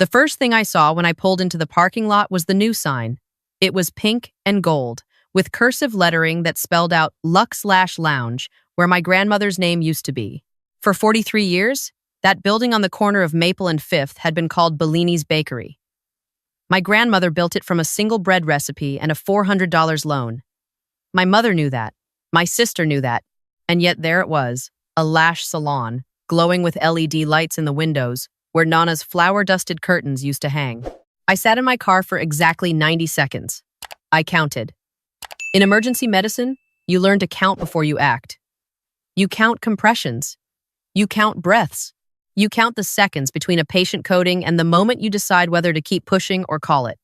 The first thing I saw when I pulled into the parking lot was the new sign. It was pink and gold, with cursive lettering that spelled out Lux Lash Lounge, where my grandmother's name used to be. For 43 years, that building on the corner of Maple and Fifth had been called Bellini's Bakery. My grandmother built it from a single bread recipe and a $400 loan. My mother knew that. My sister knew that. And yet there it was, a lash salon, glowing with LED lights in the windows, where Nana's flour-dusted curtains used to hang. I sat in my car for exactly 90 seconds. I counted. In emergency medicine, you learn to count before you act. You count compressions. You count breaths. You count the seconds between a patient coding and the moment you decide whether to keep pushing or call it.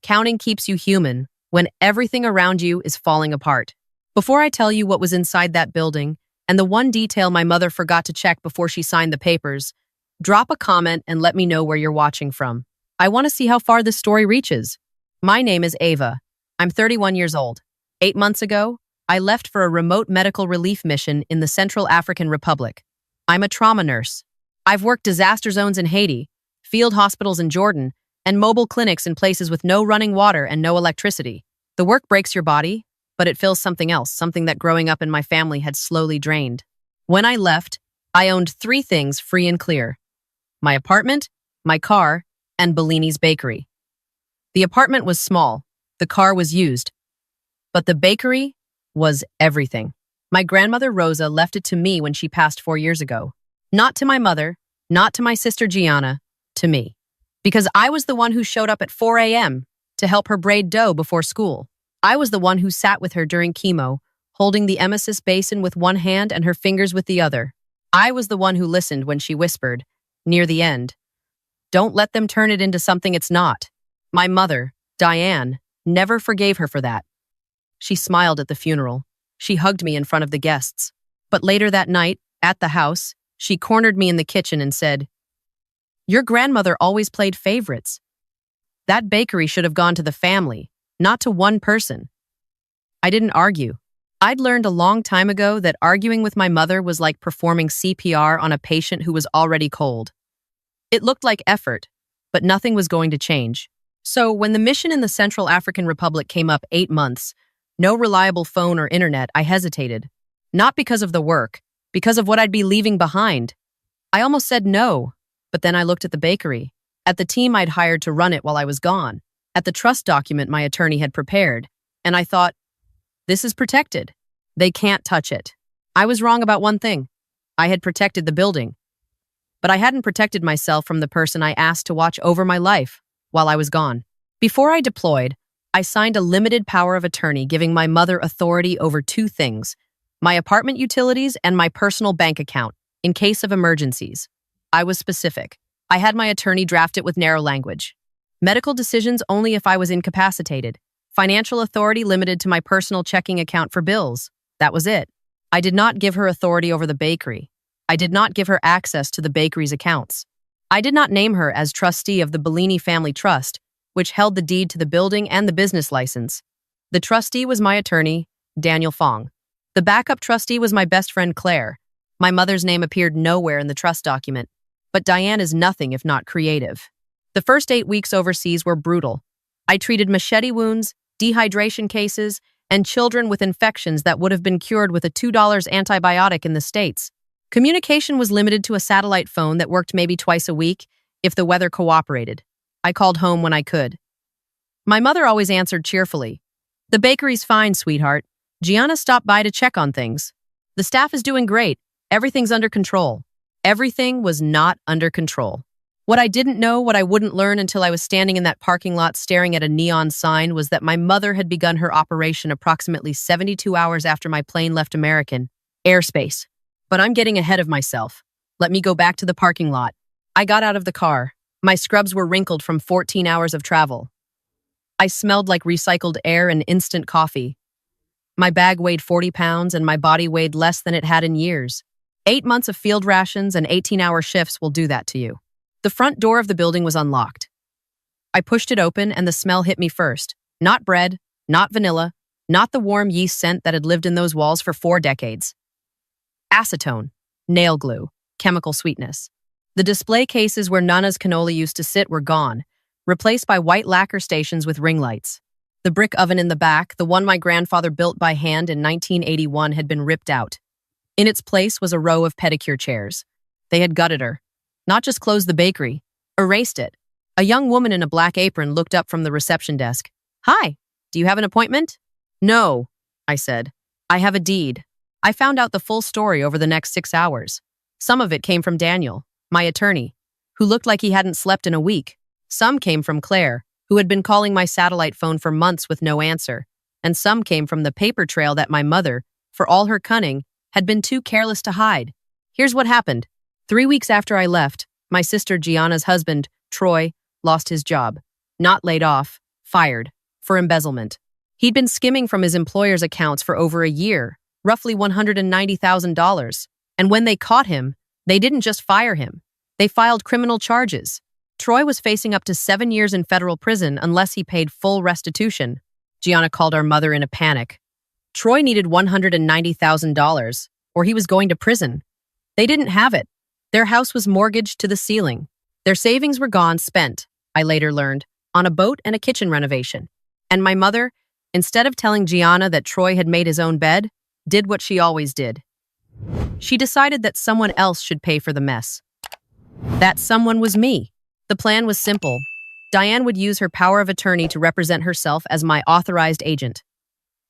Counting keeps you human when everything around you is falling apart. Before I tell you what was inside that building, and the one detail my mother forgot to check before she signed the papers, drop a comment and let me know where you're watching from. I want to see how far this story reaches. My name is Ava. I'm 31 years old. 8 months ago, I left for a remote medical relief mission in the Central African Republic. I'm a trauma nurse. I've worked disaster zones in Haiti, field hospitals in Jordan, and mobile clinics in places with no running water and no electricity. The work breaks your body, but it fills something else, something that growing up in my family had slowly drained. When I left, I owned 3 things free and clear: my apartment, my car, and Bellini's Bakery. The apartment was small, the car was used, but the bakery was everything. My grandmother Rosa left it to me when she passed 4 years ago. Not to my mother, not to my sister Gianna, to me. Because I was the one who showed up at 4 a.m. to help her braid dough before school. I was the one who sat with her during chemo, holding the emesis basin with one hand and her fingers with the other. I was the one who listened when she whispered, near the end, "Don't let them turn it into something it's not." My mother, Diane, never forgave her for that. She smiled at the funeral. She hugged me in front of the guests. But later that night, at the house, she cornered me in the kitchen and said, "Your grandmother always played favorites. That bakery should have gone to the family, not to one person." I didn't argue. I'd learned a long time ago that arguing with my mother was like performing CPR on a patient who was already cold. It looked like effort, but nothing was going to change. So when the mission in the Central African Republic came up 8 months, no reliable phone or internet, I hesitated. Not because of the work, because of what I'd be leaving behind. I almost said no, but then I looked at the bakery, at the team I'd hired to run it while I was gone, at the trust document my attorney had prepared, and I thought, this is protected. They can't touch it. I was wrong about one thing. I had protected the building, but I hadn't protected myself from the person I asked to watch over my life while I was gone. Before I deployed, I signed a limited power of attorney giving my mother authority over 2 things: my apartment utilities and my personal bank account, in case of emergencies. I was specific. I had my attorney draft it with narrow language. Medical decisions only if I was incapacitated. Financial authority limited to my personal checking account for bills. That was it. I did not give her authority over the bakery. I did not give her access to the bakery's accounts. I did not name her as trustee of the Bellini Family Trust, which held the deed to the building and the business license. The trustee was my attorney, Daniel Fong. The backup trustee was my best friend, Claire. My mother's name appeared nowhere in the trust document, but Diane is nothing if not creative. The first 8 weeks overseas were brutal. I treated machete wounds, dehydration cases, and children with infections that would have been cured with a $2 antibiotic in the States. Communication was limited to a satellite phone that worked maybe twice a week if the weather cooperated. I called home when I could. My mother always answered cheerfully, "The bakery's fine, sweetheart. Gianna stopped by to check on things. The staff is doing great. Everything's under control." Everything was not under control. What I didn't know, what I wouldn't learn until I was standing in that parking lot staring at a neon sign, was that my mother had begun her operation approximately 72 hours after my plane left American airspace. But I'm getting ahead of myself. Let me go back to the parking lot. I got out of the car. My scrubs were wrinkled from 14 hours of travel. I smelled like recycled air and instant coffee. My bag weighed 40 pounds and my body weighed less than it had in years. 8 months of field rations and 18-hour shifts will do that to you. The front door of the building was unlocked. I pushed it open and the smell hit me first. Not bread, not vanilla, not the warm yeast scent that had lived in those walls for 4 decades. Acetone, nail glue, chemical sweetness. The display cases where Nana's cannoli used to sit were gone, replaced by white lacquer stations with ring lights. The brick oven in the back, the one my grandfather built by hand in 1981, had been ripped out. In its place was a row of pedicure chairs. They had gutted her. Not just closed the bakery, erased it. A young woman in a black apron looked up from the reception desk. "Hi, do you have an appointment?" "No," I said. "I have a deed." I found out the full story over the next 6 hours. Some of it came from Daniel, my attorney, who looked like he hadn't slept in a week. Some came from Claire, who had been calling my satellite phone for months with no answer. And some came from the paper trail that my mother, for all her cunning, had been too careless to hide. Here's what happened. 3 weeks after I left, my sister Gianna's husband, Troy, lost his job. Not laid off, fired, for embezzlement. He'd been skimming from his employer's accounts for over a year, roughly $190,000. And when they caught him, they didn't just fire him. They filed criminal charges. Troy was facing up to 7 years in federal prison unless he paid full restitution. Gianna called our mother in a panic. Troy needed $190,000, or he was going to prison. They didn't have it. Their house was mortgaged to the ceiling. Their savings were gone, spent, I later learned, on a boat and a kitchen renovation. And my mother, instead of telling Gianna that Troy had made his own bed, did what she always did. She decided that someone else should pay for the mess. That someone was me. The plan was simple. Diane would use her power of attorney to represent herself as my authorized agent.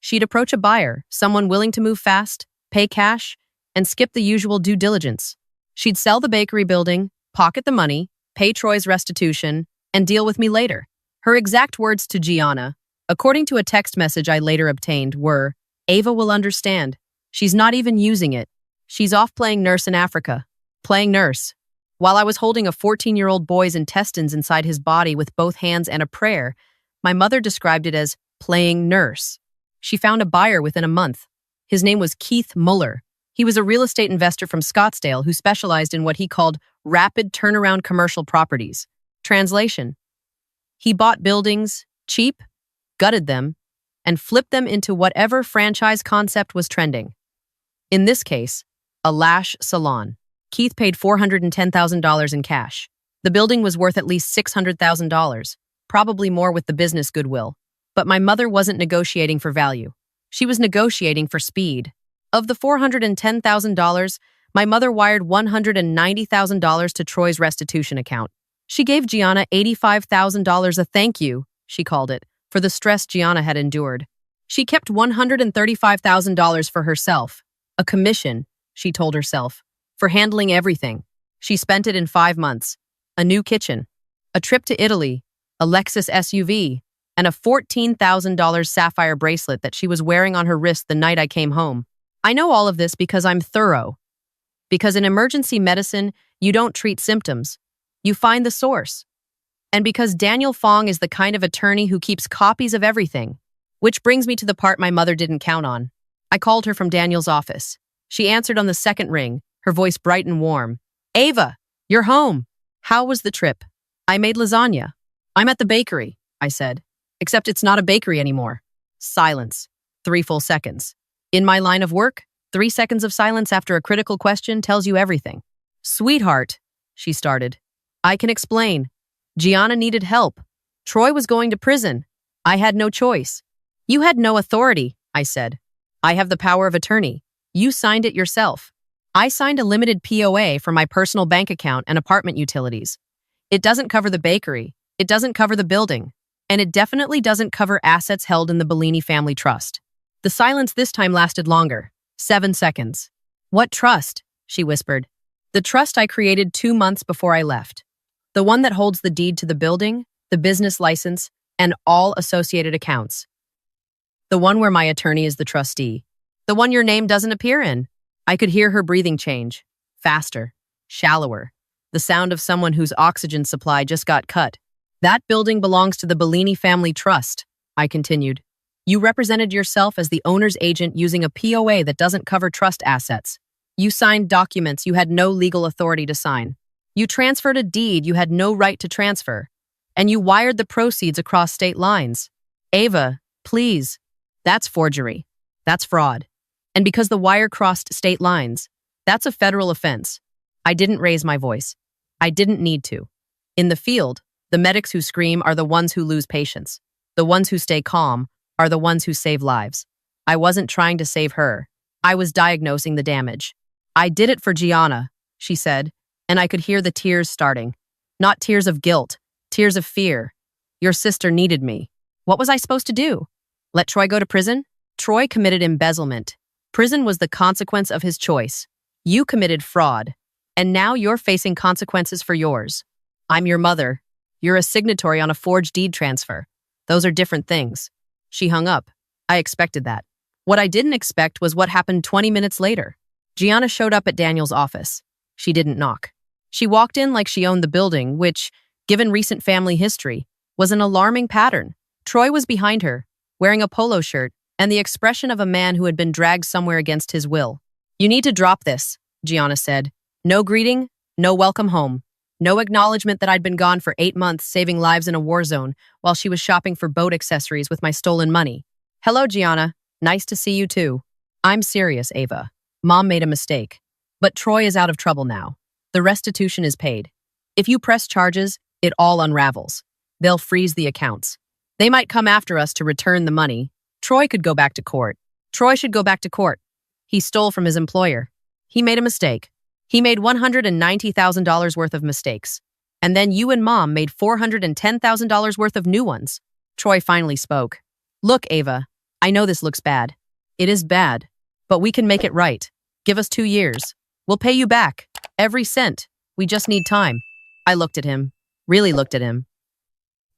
She'd approach a buyer, someone willing to move fast, pay cash, and skip the usual due diligence. She'd sell the bakery building, pocket the money, pay Troy's restitution, and deal with me later. Her exact words to Gianna, according to a text message I later obtained, were, "Ava will understand. She's not even using it. She's off playing nurse in Africa." Playing nurse. While I was holding a 14-year-old boy's intestines inside his body with both hands and a prayer, my mother described it as playing nurse. She found a buyer within a month. His name was Keith Muller. He was a real estate investor from Scottsdale who specialized in what he called rapid turnaround commercial properties. Translation: he bought buildings, cheap, gutted them, and flipped them into whatever franchise concept was trending. In this case, a lash salon. Keith paid $410,000 in cash. The building was worth at least $600,000, probably more with the business goodwill. But my mother wasn't negotiating for value. She was negotiating for speed. Of the $410,000, my mother wired $190,000 to Troy's restitution account. She gave Gianna $85,000, a thank you, she called it, for the stress Gianna had endured. She kept $135,000 for herself, a commission, she told herself, for handling everything. She spent it in 5 months. A new kitchen, a trip to Italy, a Lexus SUV, and a $14,000 sapphire bracelet that she was wearing on her wrist the night I came home. I know all of this because I'm thorough. Because in emergency medicine, you don't treat symptoms. You find the source. And because Daniel Fong is the kind of attorney who keeps copies of everything. Which brings me to the part my mother didn't count on. I called her from Daniel's office. She answered on the second ring, her voice bright and warm. "Ava, you're home. How was the trip?" "I made lasagna." "I'm at the bakery," I said. "Except it's not a bakery anymore." Silence. 3 full seconds. In my line of work, 3 seconds of silence after a critical question tells you everything. "Sweetheart," she started. "I can explain. Gianna needed help. Troy was going to prison. I had no choice." "You had no authority," I said. "I have the power of attorney. You signed it yourself." I signed a limited POA for my personal bank account and apartment utilities. It doesn't cover the bakery. It doesn't cover the building. And it definitely doesn't cover assets held in the Bellini family trust. The silence this time lasted longer. 7 seconds. "What trust?" she whispered. "The trust I created 2 months before I left. The one that holds the deed to the building, the business license, and all associated accounts. The one where my attorney is the trustee. The one your name doesn't appear in." I could hear her breathing change. Faster. Shallower. The sound of someone whose oxygen supply just got cut. "That building belongs to the Bellini family trust," I continued. "You represented yourself as the owner's agent using a POA that doesn't cover trust assets. You signed documents you had no legal authority to sign. You transferred a deed you had no right to transfer. And you wired the proceeds across state lines. Ava, please. That's forgery. That's fraud. And because the wire crossed state lines, that's a federal offense." I didn't raise my voice. I didn't need to. In the field, the medics who scream are the ones who lose patience. The ones who stay calm are the ones who save lives. I wasn't trying to save her. I was diagnosing the damage. I did it for Gianna, she said, and I could hear the tears starting. Not tears of guilt, tears of fear. Your sister needed me. What was I supposed to do? Let Troy go to prison? Troy committed embezzlement. Prison was the consequence of his choice. You committed fraud, and now you're facing consequences for yours. I'm your mother. You're a signatory on a forged deed transfer. Those are different things. She hung up. I expected that. What I didn't expect was what happened 20 minutes later. Gianna showed up at Daniel's office. She didn't knock. She walked in like she owned the building, which, given recent family history, was an alarming pattern. Troy was behind her, wearing a polo shirt and the expression of a man who had been dragged somewhere against his will. You need to drop this, Gianna said. No greeting, no welcome home. No acknowledgement that I'd been gone for 8 months saving lives in a war zone while she was shopping for boat accessories with my stolen money. Hello, Gianna. Nice to see you too. I'm serious, Ava. Mom made a mistake. But Troy is out of trouble now. The restitution is paid. If you press charges, it all unravels. They'll freeze the accounts. They might come after us to return the money. Troy could go back to court. Troy should go back to court. He stole from his employer. He made a mistake. He made $190,000 worth of mistakes. And then you and Mom made $410,000 worth of new ones. Troy finally spoke. Look, Ava, I know this looks bad. It is bad, but we can make it right. Give us 2 years. We'll pay you back. Every cent. We just need time. I looked at him. Really looked at him.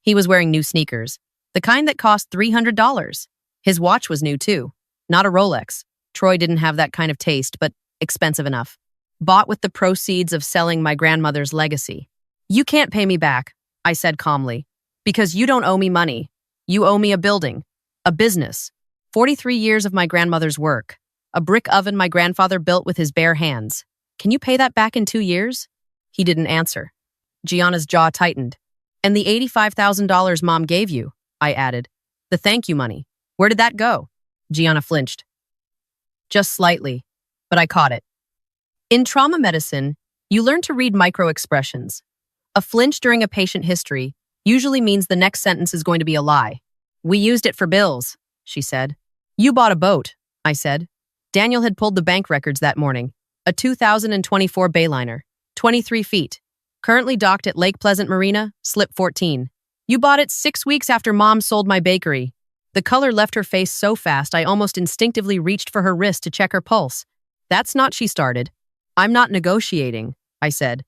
He was wearing new sneakers. The kind that cost $300. His watch was new too. Not a Rolex. Troy didn't have that kind of taste, but expensive enough. Bought with the proceeds of selling my grandmother's legacy. You can't pay me back, I said calmly, because you don't owe me money. You owe me a building, a business, 43 years of my grandmother's work, a brick oven my grandfather built with his bare hands. Can you pay that back in 2 years? He didn't answer. Gianna's jaw tightened. And the $85,000 Mom gave you, I added. The thank you money. Where did that go? Gianna flinched. Just slightly, but I caught it. In trauma medicine, you learn to read micro-expressions. A flinch during a patient history usually means the next sentence is going to be a lie. We used it for bills, she said. You bought a boat, I said. Daniel had pulled the bank records that morning. A 2024 Bayliner, 23 feet. Currently docked at Lake Pleasant Marina, slip 14. You bought it 6 weeks after Mom sold my bakery. The color left her face so fast I almost instinctively reached for her wrist to check her pulse. That's not, she started. I'm not negotiating, I said.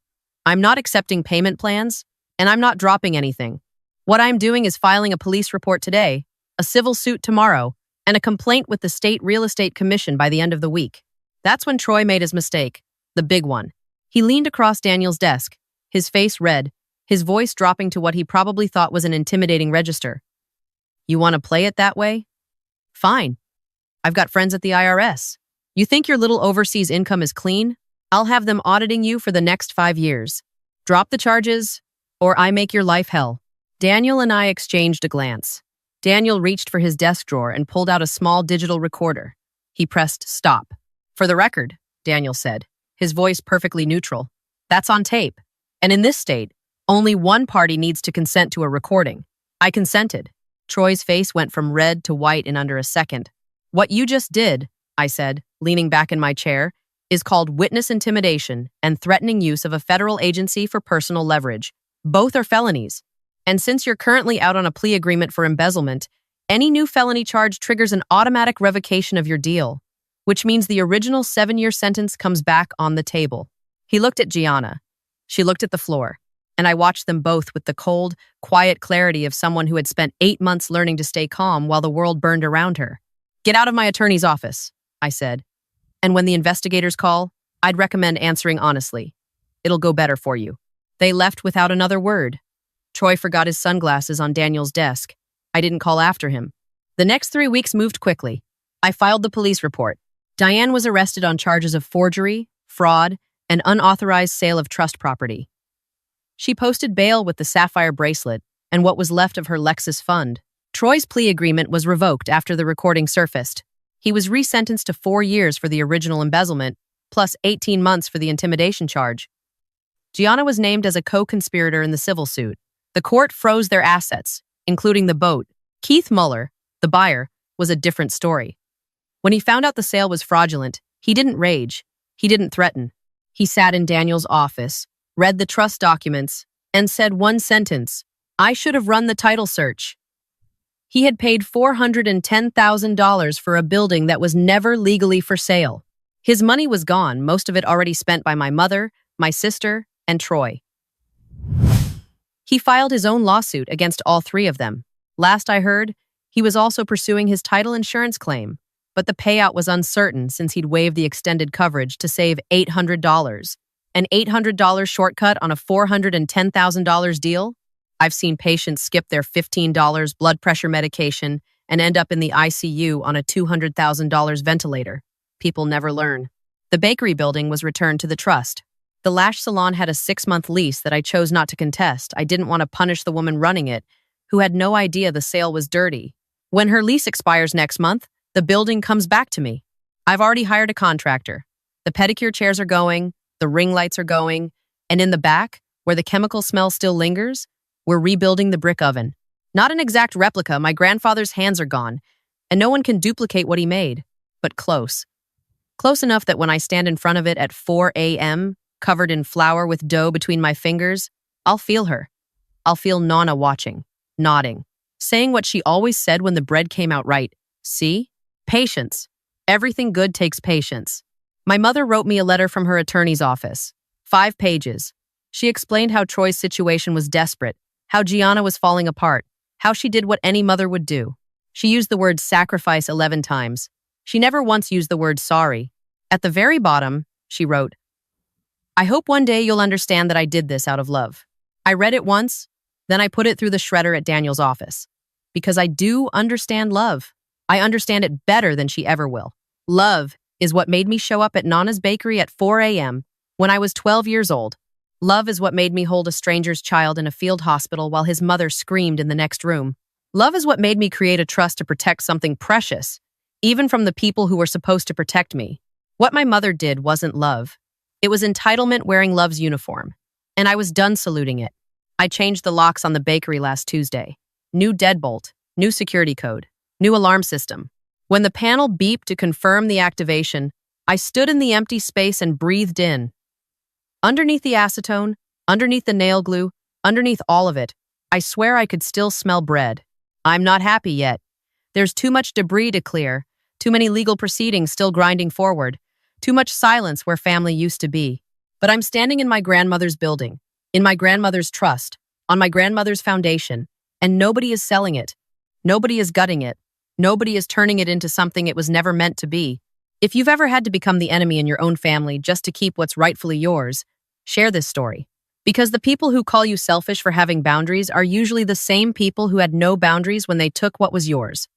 I'm not accepting payment plans, and I'm not dropping anything. What I'm doing is filing a police report today, a civil suit tomorrow, and a complaint with the State Real Estate Commission by the end of the week. That's when Troy made his mistake, the big one. He leaned across Daniel's desk, his face red, his voice dropping to what he probably thought was an intimidating register. You want to play it that way? Fine. I've got friends at the IRS. You think your little overseas income is clean? I'll have them auditing you for the next 5 years. Drop the charges, or I make your life hell. Daniel and I exchanged a glance. Daniel reached for his desk drawer and pulled out a small digital recorder. He pressed stop. For the record, Daniel said, his voice perfectly neutral. That's on tape. And in this state, only one party needs to consent to a recording. I consented. Troy's face went from red to white in under a second. What you just did, I said, leaning back in my chair, is called witness intimidation and threatening use of a federal agency for personal leverage. Both are felonies. And since you're currently out on a plea agreement for embezzlement, any new felony charge triggers an automatic revocation of your deal, which means the original 7-year sentence comes back on the table. He looked at Gianna. She looked at the floor, and I watched them both with the cold, quiet clarity of someone who had spent 8 months learning to stay calm while the world burned around her. Get out of my attorney's office, I said. And when the investigators call, I'd recommend answering honestly. It'll go better for you. They left without another word. Troy forgot his sunglasses on Daniel's desk. I didn't call after him. The next 3 weeks moved quickly. I filed the police report. Diane was arrested on charges of forgery, fraud, and unauthorized sale of trust property. She posted bail with the sapphire bracelet and what was left of her Lexus fund. Troy's plea agreement was revoked after the recording surfaced. He was resentenced to 4 years for the original embezzlement, plus 18 months for the intimidation charge. Gianna was named as a co-conspirator in the civil suit. The court froze their assets, including the boat. Keith Muller, the buyer, was a different story. When he found out the sale was fraudulent, he didn't rage. He didn't threaten. He sat in Daniel's office, read the trust documents, and said one sentence: "I should have run the title search." He had paid $410,000 for a building that was never legally for sale. His money was gone, most of it already spent by my mother, my sister, and Troy. He filed his own lawsuit against all three of them. Last I heard, he was also pursuing his title insurance claim, but the payout was uncertain since he'd waived the extended coverage to save $800. An $800 shortcut on a $410,000 deal? I've seen patients skip their $15 blood pressure medication and end up in the ICU on a $200,000 ventilator. People never learn. The bakery building was returned to the trust. The lash salon had a 6-month lease that I chose not to contest. I didn't want to punish the woman running it, who had no idea the sale was dirty. When her lease expires next month, the building comes back to me. I've already hired a contractor. The pedicure chairs are going, the ring lights are going, and in the back, where the chemical smell still lingers, we're rebuilding the brick oven. Not an exact replica, my grandfather's hands are gone, and no one can duplicate what he made, but close. Close enough that when I stand in front of it at 4 a.m., covered in flour with dough between my fingers, I'll feel her. I'll feel Nana watching, nodding, saying what she always said when the bread came out right. See? Patience. Everything good takes patience. My mother wrote me a letter from her attorney's office. 5 pages. She explained how Troy's situation was desperate, how Gianna was falling apart, how she did what any mother would do. She used the word sacrifice 11 times. She never once used the word sorry. At the very bottom, she wrote, "I hope one day you'll understand that I did this out of love." I read it once, then I put it through the shredder at Daniel's office. Because I do understand love. I understand it better than she ever will. Love is what made me show up at Nana's bakery at 4 a.m. when I was 12 years old. Love is what made me hold a stranger's child in a field hospital while his mother screamed in the next room. Love is what made me create a trust to protect something precious, even from the people who were supposed to protect me. What my mother did wasn't love. It was entitlement wearing love's uniform. And I was done saluting it. I changed the locks on the bakery last Tuesday. New deadbolt, new security code, new alarm system. When the panel beeped to confirm the activation, I stood in the empty space and breathed in. Underneath the acetone, underneath the nail glue, underneath all of it, I swear I could still smell bread. I'm not happy yet. There's too much debris to clear, too many legal proceedings still grinding forward, too much silence where family used to be. But I'm standing in my grandmother's building, in my grandmother's trust, on my grandmother's foundation, and nobody is selling it. Nobody is gutting it. Nobody is turning it into something it was never meant to be. If you've ever had to become the enemy in your own family just to keep what's rightfully yours, share this story. Because the people who call you selfish for having boundaries are usually the same people who had no boundaries when they took what was yours.